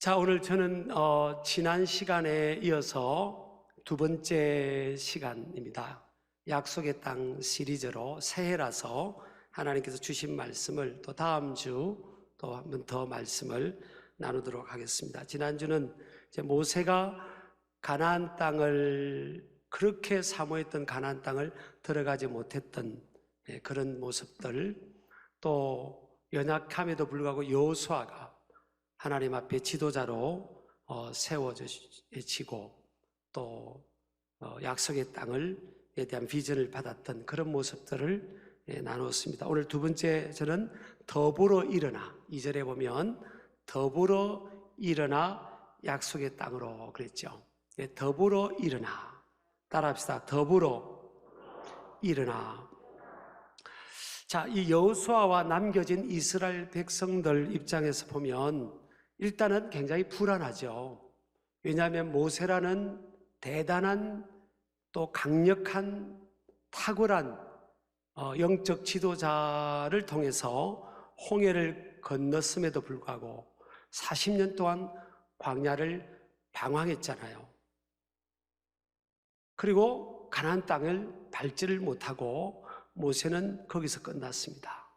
자, 오늘 저는 지난 시간에 이어서 두 번째 시간입니다. 약속의 땅 시리즈로 새해라서 하나님께서 주신 말씀을 또 다음 주 또 한 번 더 말씀을 나누도록 하겠습니다. 지난주는 이제 모세가 가나안 땅을 그렇게 사모했던 가나안 땅을 들어가지 못했던 그런 모습들, 또 연약함에도 불구하고 여호수아가 하나님 앞에 지도자로 세워지고 또 약속의 땅에 대한 비전을 받았던 그런 모습들을 나누었습니다. 오늘 두 번째 저는 더불어 일어나, 2절에 보면 더불어 일어나 약속의 땅으로 그랬죠. 더불어 일어나, 따라합시다. 더불어 일어나. 자, 이 여호수아와 남겨진 이스라엘 백성들 입장에서 보면 일단은 굉장히 불안하죠. 왜냐하면 모세라는 대단한 또 강력한 탁월한 영적 지도자를 통해서 홍해를 건넜음에도 불구하고 40년 동안 광야를 방황했잖아요. 그리고 가나안 땅을 밟지를 못하고 모세는 거기서 끝났습니다.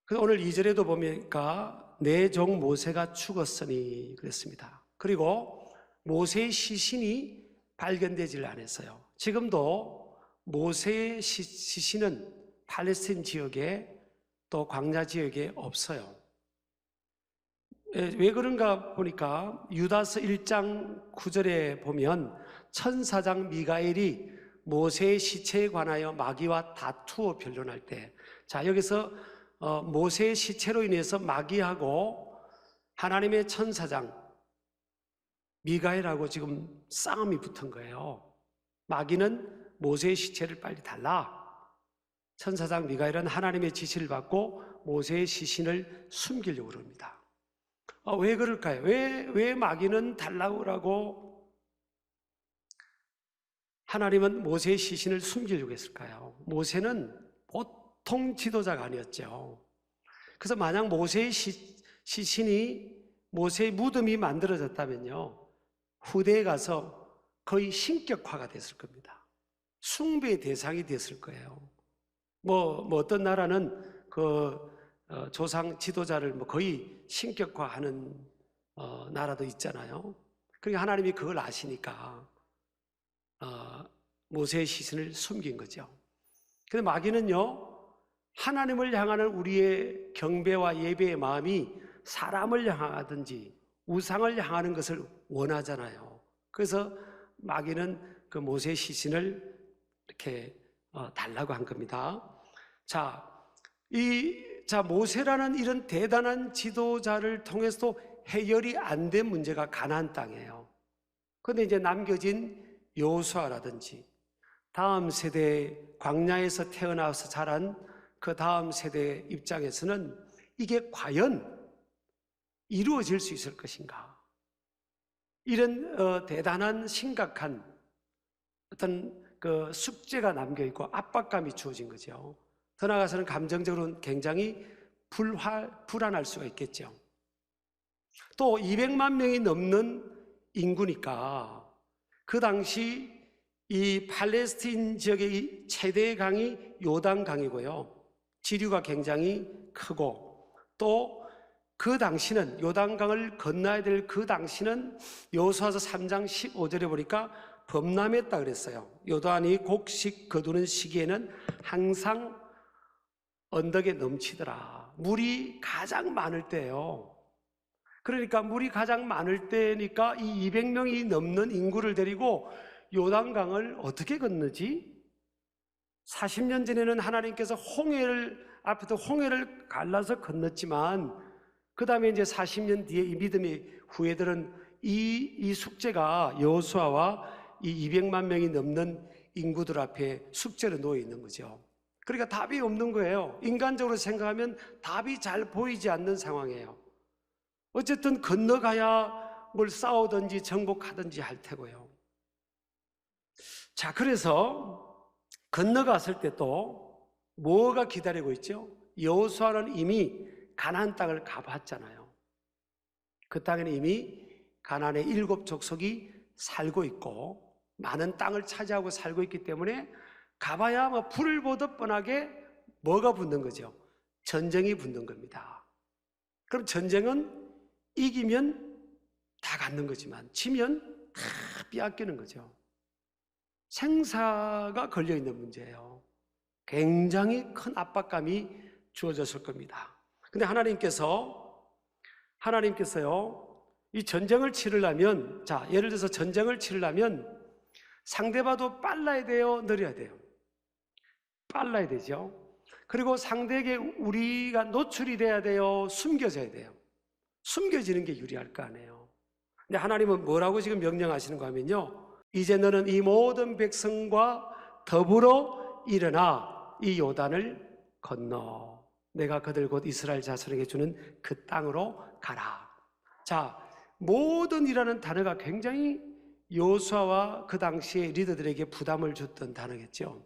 그래서 오늘 2절에도 보니까 내 종 모세가 죽었으니 그랬습니다. 그리고 모세의 시신이 발견되질 않았어요. 지금도 모세의 시신은 팔레스타인 지역에 또 광야 지역에 없어요. 왜 그런가 보니까 유다서 1장 9절에 보면 천사장 미가엘이 모세의 시체에 관하여 마귀와 다투어 변론할 때, 자, 여기서 모세의 시체로 인해서 마귀하고 하나님의 천사장 미가엘하고 지금 싸움이 붙은 거예요. 마귀는 모세의 시체를 빨리 달라. 천사장 미가엘은 하나님의 지시를 받고 모세의 시신을 숨기려고 합니다. 왜 그럴까요? 왜 마귀는 달라고 하고 하나님은 모세의 시신을 숨기려고 했을까요? 모세는 보통 지도자가 아니었죠. 그래서 만약 모세의 시신이, 모세의 무덤이 만들어졌다면요, 후대에 가서 거의 신격화가 됐을 겁니다. 숭배의 대상이 됐을 거예요. 어떤 나라는 조상 지도자를 거의 신격화하는 나라도 있잖아요. 그러니까 하나님이 그걸 아시니까 모세의 시신을 숨긴 거죠. 근데 마귀는요, 하나님을 향하는 우리의 경배와 예배의 마음이 사람을 향하든지 우상을 향하는 것을 원하잖아요. 그래서 마귀는 그 모세의 시신을 이렇게 달라고 한 겁니다. 자, 모세라는 이런 대단한 지도자를 통해서도 해결이 안 된 문제가 가나안 땅이에요. 그런데 이제 남겨진 여호수아라든지 다음 세대, 광야에서 태어나서 자란 그 다음 세대 입장에서는 이게 과연 이루어질 수 있을 것인가? 이런 대단한 심각한 어떤 그 숙제가 남겨있고 압박감이 주어진 거죠. 더 나아가서는 감정적으로는 굉장히 불안할 수가 있겠죠. 또 200만 명이 넘는 인구니까 그 당시 이 팔레스타인 지역의 최대의 강이 요단강이고요. 지류가 굉장히 크고 또 그 당시는 요단강을 건너야 될 그 당시는 여호수아서 3장 15절에 보니까 범람했다 그랬어요. 요단이 곡식 거두는 시기에는 항상 언덕에 넘치더라. 물이 가장 많을 때예요. 그러니까 물이 가장 많을 때니까 이 200명이 넘는 인구를 데리고 요단강을 어떻게 건너지? 40년 전에는 하나님께서 앞에서 홍해를 갈라서 건넜지만 그 다음에 이제 40년 뒤에 이 믿음의 후예들은 이 숙제가 여호수아와 이 200만 명이 넘는 인구들 앞에 숙제로 놓여 있는 거죠. 그러니까 답이 없는 거예요. 인간적으로 생각하면 답이 잘 보이지 않는 상황이에요. 어쨌든 건너가야 뭘 싸우든지 정복하든지 할 테고요. 자, 그래서 건너갔을 때 또 뭐가 기다리고 있죠? 여호수아는 이미 가나안 땅을 가봤잖아요. 그 땅에는 이미 가나안의 7족속이 살고 있고 많은 땅을 차지하고 살고 있기 때문에 가봐야 뭐 불을 보듯 뻔하게 뭐가 붙는 거죠? 전쟁이 붙는 겁니다. 그럼 전쟁은 이기면 다 갖는 거지만 지면 다 빼앗기는 거죠. 생사가 걸려있는 문제예요. 굉장히 큰 압박감이 주어졌을 겁니다. 근데 하나님께서요, 이 전쟁을 치르려면, 자, 예를 들어서 전쟁을 치르려면 상대방도 빨라야 돼요, 느려야 돼요? 빨라야 되죠. 그리고 상대에게 우리가 노출이 돼야 돼요, 숨겨져야 돼요? 숨겨지는 게 유리할 거 아니에요. 근데 하나님은 뭐라고 지금 명령하시는가 하면요, 이제 너는 이 모든 백성과 더불어 일어나 이 요단을 건너 내가 그들 곧 이스라엘 자손에게 주는 그 땅으로 가라. 자, 모든이라는 단어가 굉장히 여호수아와 그 당시의 리더들에게 부담을 줬던 단어겠죠.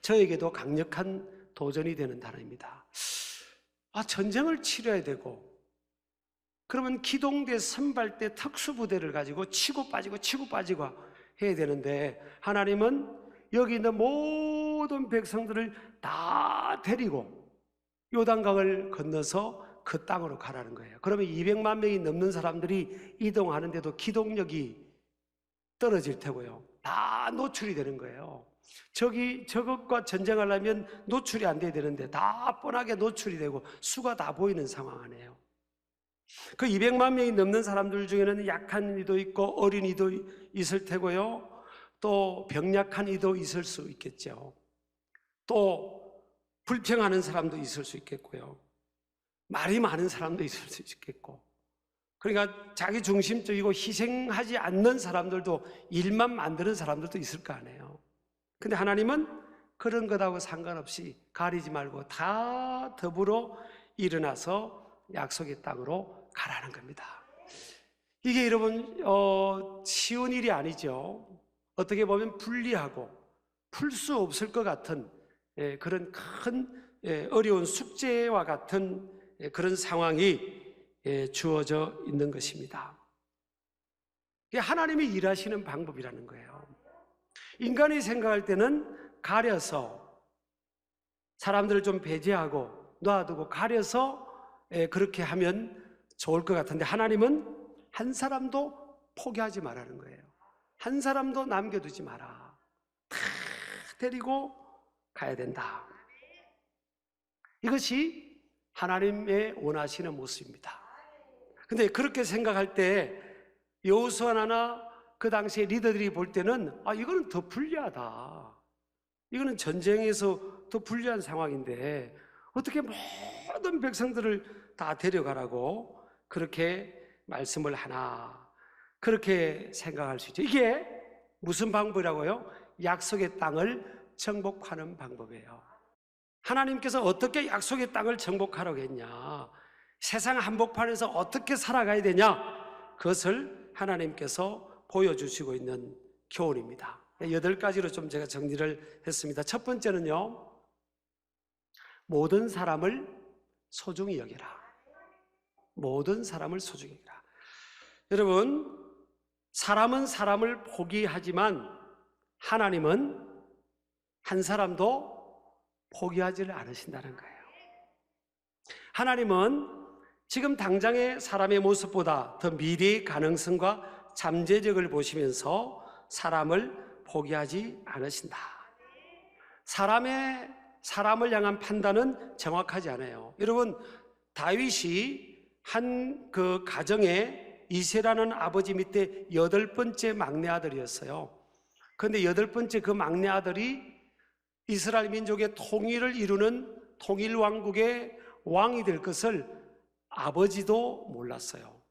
저에게도 강력한 도전이 되는 단어입니다. 전쟁을 치러야 되고, 그러면 기동대, 선발대, 특수부대를 가지고 치고 빠지고 해야 되는데, 하나님은 여기 있는 모든 백성들을 다 데리고 요단강을 건너서 그 땅으로 가라는 거예요. 그러면 200만 명이 넘는 사람들이 이동하는데도 기동력이 떨어질 테고요. 다 노출이 되는 거예요. 저것과 전쟁하려면 노출이 안 돼야 되는데 다 뻔하게 노출이 되고 수가 다 보이는 상황 아니에요. 그 200만 명이 넘는 사람들 중에는 약한 이도 있고 어린이도 있을 테고요. 또 병약한 이도 있을 수 있겠죠. 또 불평하는 사람도 있을 수 있겠고요. 말이 많은 사람도 있을 수 있겠고, 그러니까 자기 중심적이고 희생하지 않는 사람들도, 일만 만드는 사람들도 있을 거 아니에요. 근데 하나님은 그런 것하고 상관없이 가리지 말고 다 더불어 일어나서 약속의 땅으로 가라는 겁니다. 이게 여러분 쉬운 일이 아니죠. 어떻게 보면 불리하고 풀 수 없을 것 같은 그런 큰 어려운 숙제와 같은 그런 상황이 주어져 있는 것입니다. 이게 하나님이 일하시는 방법이라는 거예요. 인간이 생각할 때는 가려서 사람들을 좀 배제하고 놔두고 가려서 그렇게 하면 좋을 것 같은데, 하나님은 한 사람도 포기하지 말라는 거예요. 한 사람도 남겨두지 마라. 다 데리고 가야 된다. 이것이 하나님의 원하시는 모습입니다. 근데 그렇게 생각할 때 여호수아나 그 당시의 리더들이 볼 때는 이거는 더 불리하다. 이거는 전쟁에서 더 불리한 상황인데 어떻게 모든 백성들을 다 데려가라고 그렇게 말씀을 하나, 그렇게 생각할 수 있죠. 이게 무슨 방법이라고요? 약속의 땅을 정복하는 방법이에요. 하나님께서 어떻게 약속의 땅을 정복하라고 했냐, 세상 한복판에서 어떻게 살아가야 되냐, 그것을 하나님께서 보여주시고 있는 교훈입니다. 8가지로 좀 제가 정리를 했습니다. 첫 번째는요, 모든 사람을 소중히 여기라. 모든 사람을 소중히 여기라. 여러분, 사람은 사람을 포기하지만 하나님은 한 사람도 포기하지를 않으신다는 거예요. 하나님은 지금 당장의 사람의 모습보다 더 미래의 가능성과 잠재력을 보시면서 사람을 포기하지 않으신다. 사람을 향한 판단은 정확하지 않아요. 여러분, 다윗이 한 그 가정에 이새라는 아버지 밑에 8번째 막내 아들이었어요. 그런데 8번째 그 막내 아들이 이스라엘 민족의 통일을 이루는 통일왕국의 왕이 될 것을 아버지도 몰랐어요.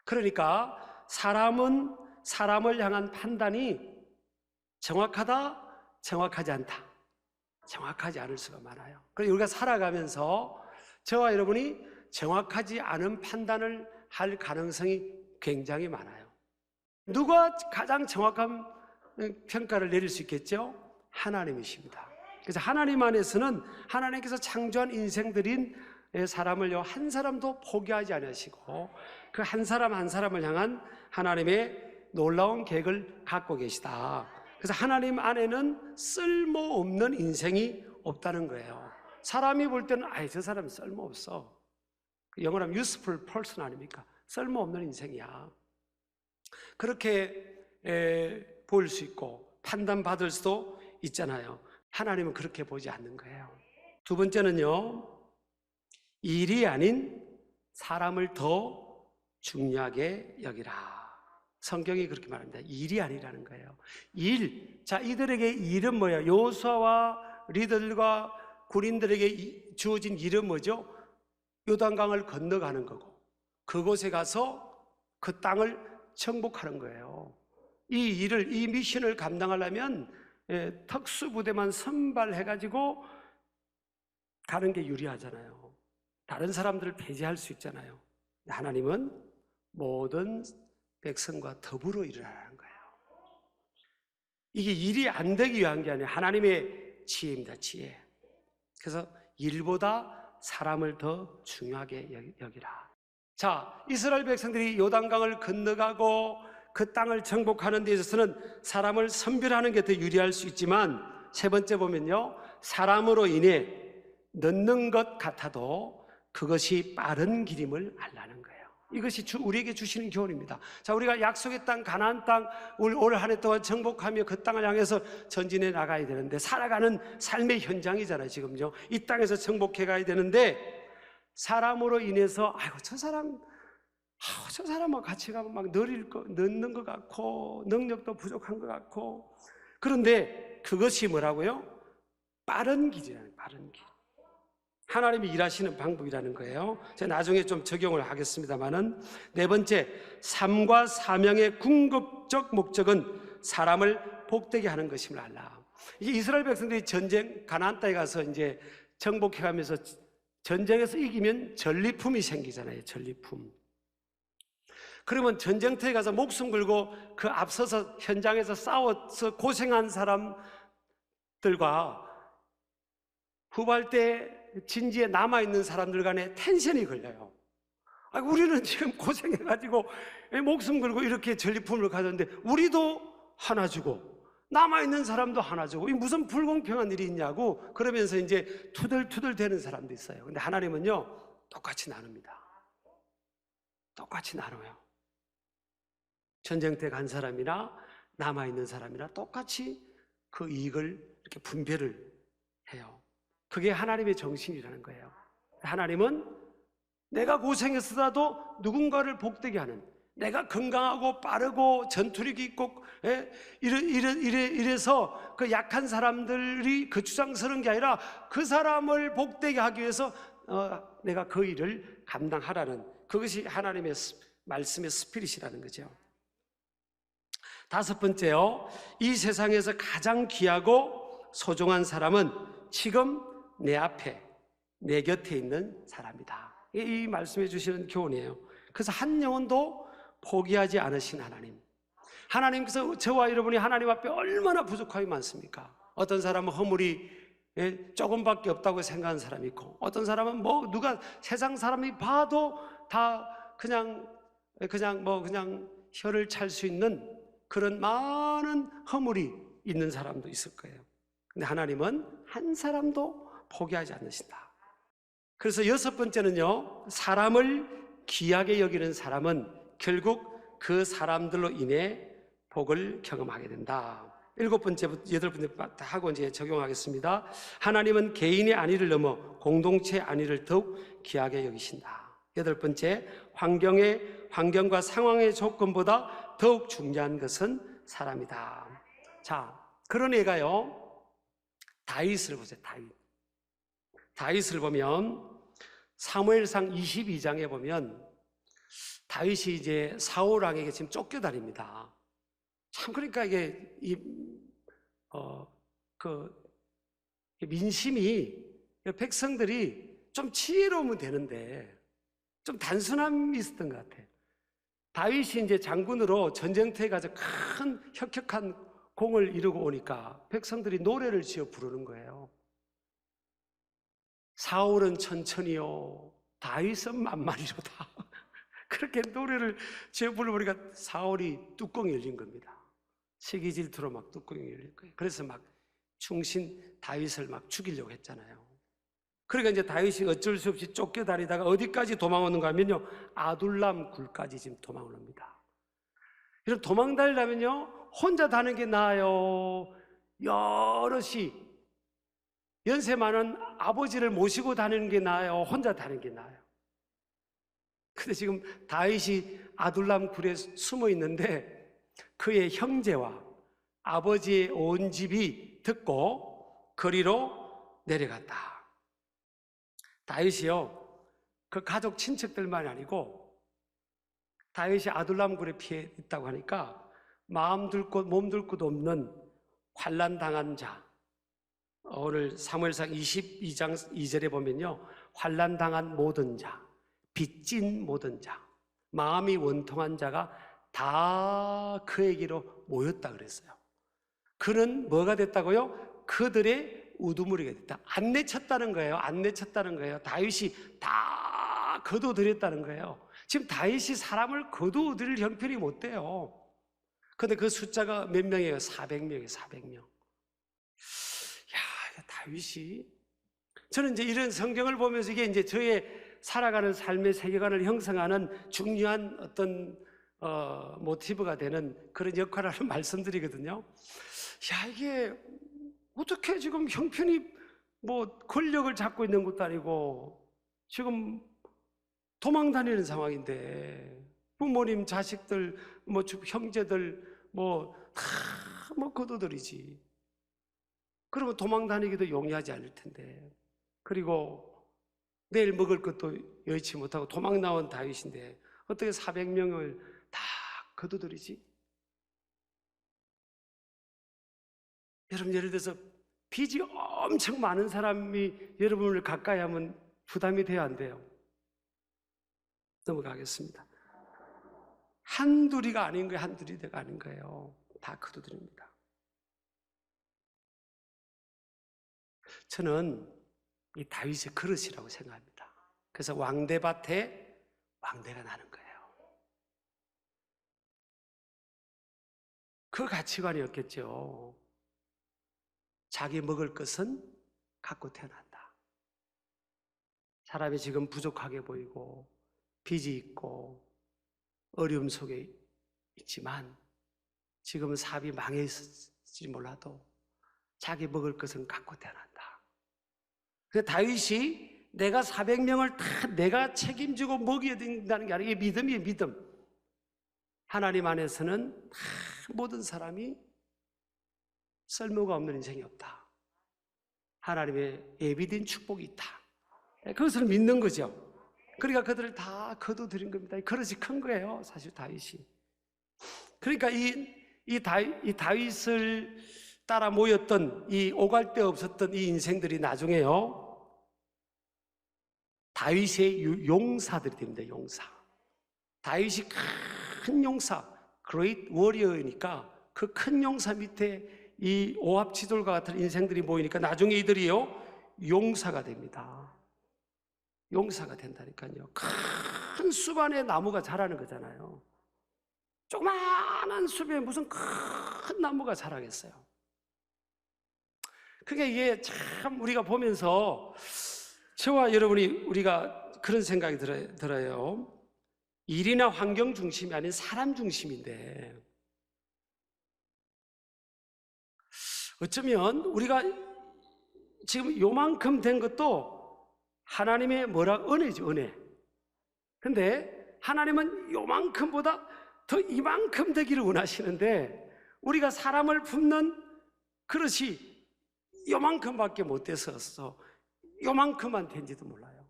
그러니까 사람은 사람을 향한 판단이 정확하다, 정확하지 않다. 정확하지 않을 수가 많아요. 그래서 우리가 살아가면서 저와 여러분이 정확하지 않은 판단을 할 가능성이 굉장히 많아요. 누가 가장 정확한 평가를 내릴 수 있겠죠? 하나님이십니다. 그래서 하나님 안에서는 하나님께서 창조한 인생들인 사람을요 한 사람도 포기하지 않으시고 그 한 사람 한 사람을 향한 하나님의 놀라운 계획을 갖고 계시다. 그래서 하나님 안에는 쓸모없는 인생이 없다는 거예요. 사람이 볼 때는 저 사람은 쓸모없어. 영어로 하면 useful person 아닙니까? 쓸모없는 인생이야. 그렇게 보일 수 있고 판단받을 수도 있잖아요. 하나님은 그렇게 보지 않는 거예요. 두 번째는요, 일이 아닌 사람을 더 중요하게 여기라. 성경이 그렇게 말합니다. 일이 아니라는 거예요. 일. 자, 이들에게 일은 뭐예요? 여호수아와 리더들과 군인들에게 주어진 일은 뭐죠? 요단강을 건너가는 거고 그곳에 가서 그 땅을 정복하는 거예요. 이 미션을 감당하려면 특수부대만 선발해가지고 가는 게 유리하잖아요. 다른 사람들을 배제할 수 있잖아요. 하나님은 모든 백성과 더불어 일하라는 거예요. 이게 일이 안 되기 위한 게 아니에요. 하나님의 지혜입니다. 지혜. 그래서 일보다 사람을 더 중요하게 여기라. 자, 이스라엘 백성들이 요단강을 건너가고 그 땅을 정복하는 데 있어서는 사람을 선별하는 게 더 유리할 수 있지만 세 번째 보면요, 사람으로 인해 늦는 것 같아도 그것이 빠른 길임을 알라는 거예요. 이것이 우리에게 주시는 교훈입니다. 자, 우리가 약속의 땅, 가나안 땅 올 한 해 동안 정복하며 그 땅을 향해서 전진해 나가야 되는데 살아가는 삶의 현장이잖아요. 지금요, 이 땅에서 정복해 가야 되는데 사람으로 인해서 저 사람하고 같이 가면 막 늦는 것 같고 능력도 부족한 것 같고, 그런데 그것이 뭐라고요? 빠른 길이라는, 빠른 길. 하나님이 일하시는 방법이라는 거예요. 제가 나중에 좀 적용을 하겠습니다만은, 네 번째, 삶과 사명의 궁극적 목적은 사람을 복되게 하는 것임을 알라. 이게 이스라엘 백성들이 가나안 땅에 가서 이제 정복해 가면서 전쟁에서 이기면 전리품이 생기잖아요. 전리품. 그러면 전쟁터에 가서 목숨 걸고 그 앞서서 현장에서 싸워서 고생한 사람들과 후발대 진지에 남아있는 사람들 간에 텐션이 걸려요. 우리는 지금 고생해가지고 목숨 걸고 이렇게 전리품을 가졌는데 우리도 하나 주고 남아있는 사람도 하나 주고, 이 무슨 불공평한 일이 있냐고 그러면서 이제 투덜투덜 대는 사람도 있어요. 근데 하나님은요, 똑같이 나눕니다. 똑같이 나눠요. 전쟁터에 간 사람이나 남아있는 사람이나 똑같이 그 이익을 이렇게 분배를 해요. 그게 하나님의 정신이라는 거예요. 하나님은 내가 고생했어도 누군가를 복되게 하는, 내가 건강하고 빠르고 전투력이 있고 이래서 그 약한 사람들이 그 주장스러운 게 아니라 그 사람을 복되게 하기 위해서 내가 그 일을 감당하라는, 그것이 하나님의 말씀의 스피릿이라는 거죠. 다섯 번째요, 이 세상에서 가장 귀하고 소중한 사람은 지금 내 앞에, 내 곁에 있는 사람이다. 이 말씀해 주시는 교훈이에요. 그래서 한 영혼도 포기하지 않으신 하나님. 하나님께서 저와 여러분이 하나님 앞에 얼마나 부족함이 많습니까? 어떤 사람은 허물이 조금밖에 없다고 생각하는 사람이 있고, 어떤 사람은 누가 세상 사람이 봐도 다 그냥 혀를 찰 수 있는 그런 많은 허물이 있는 사람도 있을 거예요. 근데 하나님은 한 사람도 포기하지 않으신다. 그래서 여섯 번째는요, 사람을 귀하게 여기는 사람은 결국 그 사람들로 인해 복을 경험하게 된다. 일곱 번째부터 여덟 번째 하고 이제 적용하겠습니다. 하나님은 개인의 안위를 넘어 공동체의 안위를 더욱 귀하게 여기신다. 여덟 번째, 환경과 상황의 조건보다 더욱 중요한 것은 사람이다. 자, 그런 애가요, 다윗을 보세요. 다윗을 보면 사무엘상 22장에 보면 다윗이 이제 사울 왕에게 지금 쫓겨다닙니다. 참, 그러니까 이게 민심이, 백성들이 좀 지혜로우면 되는데 좀 단순함이 있었던 것 같아요. 다윗이 이제 장군으로 전쟁터에 가서 큰 혁혁한 공을 이루고 오니까 백성들이 노래를 지어 부르는 거예요. 사울은 천천히요, 다윗은 만만히로다. 그렇게 노래를 제가 불러보니까 사울이 뚜껑이 열린 겁니다. 시기 질투로 막 뚜껑이 열린 거예요. 그래서 막 충신 다윗을 막 죽이려고 했잖아요. 그러니까 이제 다윗이 어쩔 수 없이 쫓겨다니다가 어디까지 도망오는가 하면요, 아둘람 굴까지 지금 도망을 합니다. 이런 도망 다니려면요, 혼자 다니는 게 나아요, 여럿이 연세 많은 아버지를 모시고 다니는 게 나아요, 혼자 다니는 게 나아요? 근데 지금 다윗이 아둘람 굴에 숨어 있는데 그의 형제와 아버지의 온 집이 듣고 거리로 내려갔다. 다윗이요, 그 가족 친척들만이 아니고 다윗이 아둘람 굴에 피해 있다고 하니까 마음 둘 곳 몸 둘 곳 없는 환난당한 자, 오늘 사무엘상 22장 2절에 보면요, 환난당한 모든 자, 빚진 모든 자, 마음이 원통한 자가 다 그에게로 모였다 그랬어요. 그는 뭐가 됐다고요? 그들의 우두머리가 됐다. 안 내쳤다는 거예요. 안 내쳤다는 거예요. 다윗이 다 거둬들였다는 거예요. 지금 다윗이 사람을 거두어들일 형편이 못 돼요. 그런데 그 숫자가 몇 명이에요? 400명이에요. 400명. 야, 다윗이, 저는 이제 이런 성경을 보면서 이게 이제 저의 살아가는 삶의 세계관을 형성하는 중요한 어떤 모티브가 되는 그런 역할을 하는 말씀드리거든요. 야, 이게 어떻게 지금 형편이 뭐 권력을 잡고 있는 것도 아니고 지금 도망 다니는 상황인데 부모님, 자식들, 뭐 형제들 뭐 다 뭐 거둬들이지. 그러면 도망 다니기도 용이하지 않을 텐데, 그리고 내일 먹을 것도 여의치 못하고 도망 나온 다윗인데 어떻게 400명을 다 거둬들이지? 여러분, 예를 들어서 빚이 엄청 많은 사람이 여러분을 가까이 하면 부담이 돼야 안 돼요? 넘어가겠습니다. 한둘이가 아닌 거예요. 한둘이가 아닌 거예요. 다 거둬들입니다. 저는 이 다윗의 그릇이라고 생각합니다. 그래서 왕대밭에 왕대가 나는 거예요. 그 가치관이었겠죠. 자기 먹을 것은 갖고 태어난다. 사람이 지금 부족하게 보이고 빚이 있고 어려움 속에 있지만 지금은 사업이 망해 있을지 몰라도 자기 먹을 것은 갖고 태어난다. 그래서 다윗이 내가 400명을 다 내가 책임지고 먹여야 된다는 게 아니라 이게 믿음이에요. 믿음. 하나님 안에서는 다 모든 사람이 쓸모가 없는 인생이 없다. 하나님의 예비된 축복이 있다. 그것을 믿는 거죠. 그러니까 그들을 다 거둬들인 겁니다. 그릇이 큰 거예요, 사실 다윗이. 그러니까 이 다윗을 따라 모였던 이 오갈 데 없었던 이 인생들이 나중에요, 다윗의 용사들이 됩니다. 용사. 다윗이 큰 용사, great warrior이니까 그 큰 용사 밑에 이 오합지졸과 같은 인생들이 모이니까 나중에 이들이요, 용사가 됩니다. 용사가 된다니까요. 큰 숲 안에 나무가 자라는 거잖아요. 조그마한 숲에 무슨 큰 나무가 자라겠어요. 그게 이게 참 우리가 보면서 저와 여러분이 우리가 그런 생각이 들어요. 일이나 환경 중심이 아닌 사람 중심인데, 어쩌면 우리가 지금 요만큼 된 것도 하나님의 은혜죠, 은혜. 근데 하나님은 요만큼보다 더 이만큼 되기를 원하시는데 우리가 사람을 품는 그릇이 요만큼밖에 못 돼서 요만큼만 된지도 몰라요.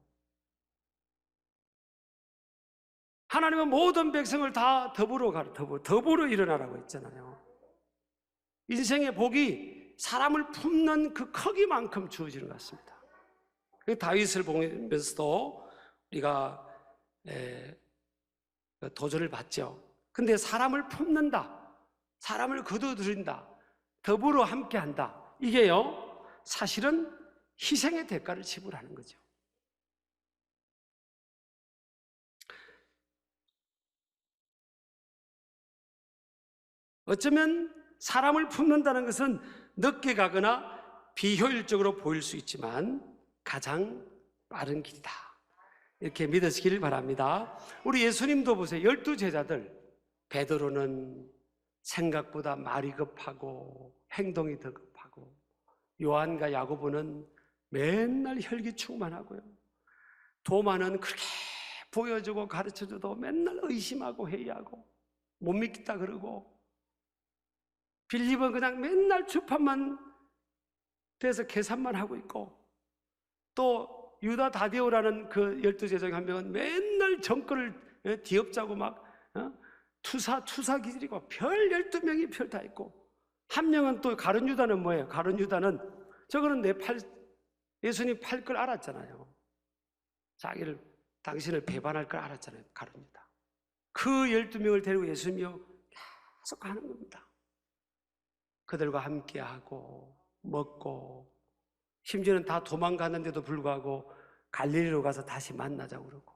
하나님은 모든 백성을 다 더불어 일어나라고 했잖아요. 인생의 복이 사람을 품는 그 크기만큼 주어지는 것 같습니다. 다윗을 보면서도 우리가 도전을 받죠. 근데 사람을 품는다, 사람을 거둬들인다, 더불어 함께한다, 이게요 사실은 희생의 대가를 지불하는 거죠. 어쩌면 사람을 품는다는 것은 늦게 가거나 비효율적으로 보일 수 있지만 가장 빠른 길이다, 이렇게 믿으시길 바랍니다. 우리 예수님도 보세요. 12제자들, 베드로는 생각보다 말이 급하고 행동이 더 급하고, 요한과 야고보는 맨날 혈기 충만하고요, 도마는 그렇게 보여주고 가르쳐줘도 맨날 의심하고 회의하고 못 믿겠다 그러고, 빌립은 그냥 맨날 주판만 돼서 계산만 하고 있고, 또 유다 다데오라는 그 12제자 중 한 명은 맨날 정권을 뒤엎자고 막 투사 기질이고, 별 12명이 별 다 있고, 한 명은 또 가룟 유다는 뭐예요? 가룟 유다는 저거는 예수님 팔 걸 알았잖아요. 당신을 배반할 걸 알았잖아요. 가룟 유다. 그 12명을 데리고 예수님이요 계속 가는 겁니다. 그들과 함께하고 먹고, 심지어는 다 도망갔는데도 불구하고 갈릴리로 가서 다시 만나자고 그러고,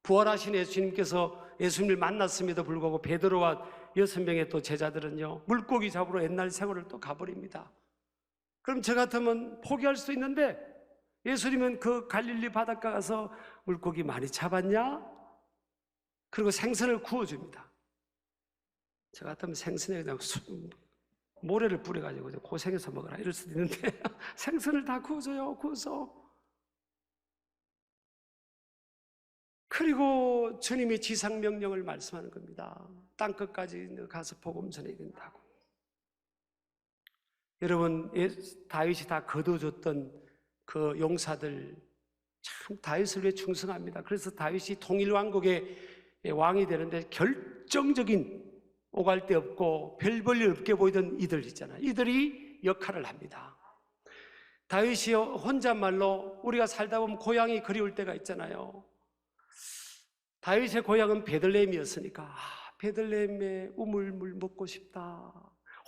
부활하신 예수님께서 예수님을 만났음에도 불구하고 베드로와 6명의 또 제자들은요 물고기 잡으러 옛날 생활을 또 가버립니다. 그럼 저 같으면 포기할 수도 있는데, 예수님은 그 갈릴리 바닷가 가서 물고기 많이 잡았냐? 그리고 생선을 구워줍니다. 저 같으면 생선에 그냥 모래를 뿌려가지고 고생해서 먹어라 이럴 수도 있는데 생선을 다 구워줘요. 구워서. 그리고 주님이 지상명령을 말씀하는 겁니다. 땅끝까지 가서 복음 전해야 된다고. 여러분, 다윗이 다 거둬줬던 그 용사들, 참 다윗을 위해 충성합니다. 그래서 다윗이 통일왕국의 왕이 되는데 결정적인, 오갈 데 없고 별 볼 일 없게 보이던 이들 있잖아요. 이들이 역할을 합니다. 다윗이 혼잣말로, 우리가 살다 보면 고향이 그리울 때가 있잖아요. 다윗의 고향은 베들레헴이었으니까 베들레헴의 우물물 먹고 싶다,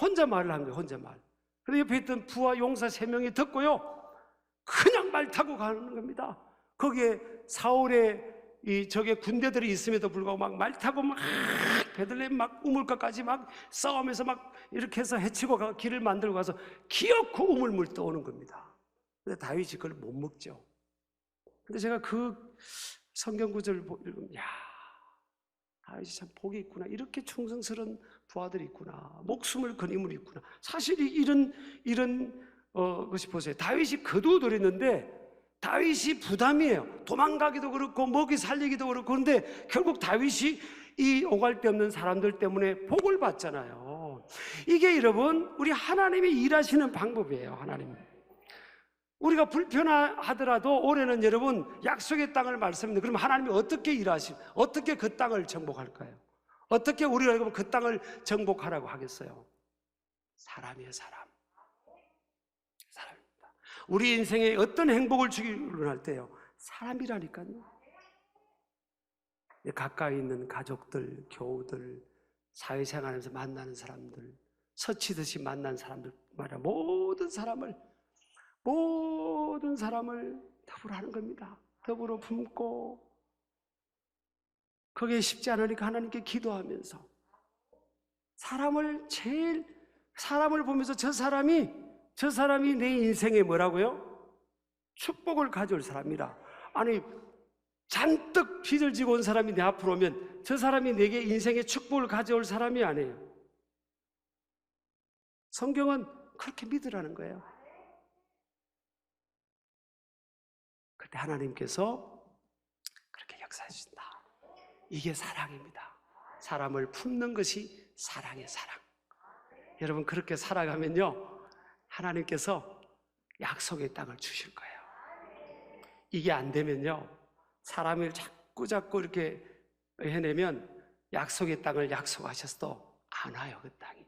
혼자 말을 한 거예요. 혼잣말. 그런데 옆에 있던 부하 용사 3명이 듣고요 그냥 말 타고 가는 겁니다. 거기에 사울의 저게 군대들이 있음에도 불구하고 막 말 타고 막 베들레헴 막 우물가까지 막 싸우면서 막 이렇게 해서 헤치고 길을 만들고 가서 기어코 우물물 떠오는 겁니다. 근데 다윗이 그걸 못 먹죠. 근데 제가 그 성경 구절을 읽으면, 야, 다윗이 참 복이 있구나. 이렇게 충성스러운 부하들이 있구나. 목숨을 건 인물이 있구나. 사실 이런 것이 보세요. 다윗이 거두어들였는데 다윗이 부담이에요. 도망가기도 그렇고 먹이 살리기도 그렇고. 그런데 결국 다윗이 이 오갈 데 없는 사람들 때문에 복을 받잖아요. 이게 여러분, 우리 하나님이 일하시는 방법이에요. 하나님. 우리가 불편하더라도 올해는 여러분 약속의 땅을 말씀합니다. 그럼 하나님이 어떻게 어떻게 그 땅을 정복할까요? 어떻게 우리가 그 땅을 정복하라고 하겠어요? 사람이에요. 사람입니다. 우리 인생에 어떤 행복을 주기로 할 때요, 사람이라니까요. 가까이 있는 가족들, 교우들, 사회생활하면서 만나는 사람들, 서치듯이 만난 사람들 말이야, 모든 사람을 더불어 하는 겁니다. 더불어 품고. 그게 쉽지 않으니까 하나님께 기도하면서 사람을 보면서 저 사람이 내 인생에 뭐라고요? 축복을 가져올 사람이라. 아니, 잔뜩 빚을 지고 온 사람이 내 앞으로 오면 저 사람이 내게 인생에 축복을 가져올 사람이 아니에요. 성경은 그렇게 믿으라는 거예요. 그때 하나님께서 그렇게 역사해 주신다. 이게 사랑입니다. 사람을 품는 것이 사랑의 사랑. 여러분, 그렇게 살아가면요 하나님께서 약속의 땅을 주실 거예요. 이게 안 되면요, 사람을 자꾸 이렇게 해내면 약속의 땅을 약속하셨어도 안 와요, 그 땅이.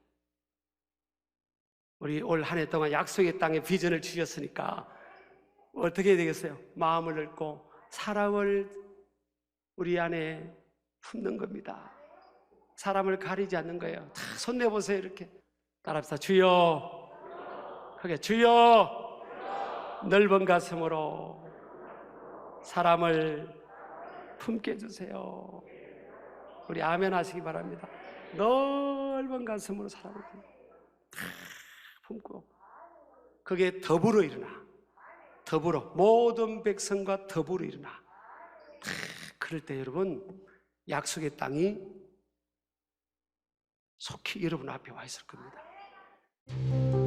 우리 올 한 해 동안 약속의 땅에 비전을 주셨으니까 어떻게 해야 되겠어요? 마음을 열고 사람을 우리 안에 품는 겁니다. 사람을 가리지 않는 거예요. 다 손 내보세요. 이렇게 따라합시다. 주여, 크게 주여, 넓은 가슴으로 사람을 품게 해주세요. 우리 아멘 하시기 바랍니다. 넓은 가슴으로 사람을 품고 그게 더불어 일어나. 더불어 모든 백성과 더불어 일어나. 그럴 때 여러분 약속의 땅이 속히 여러분 앞에 와 있을 겁니다.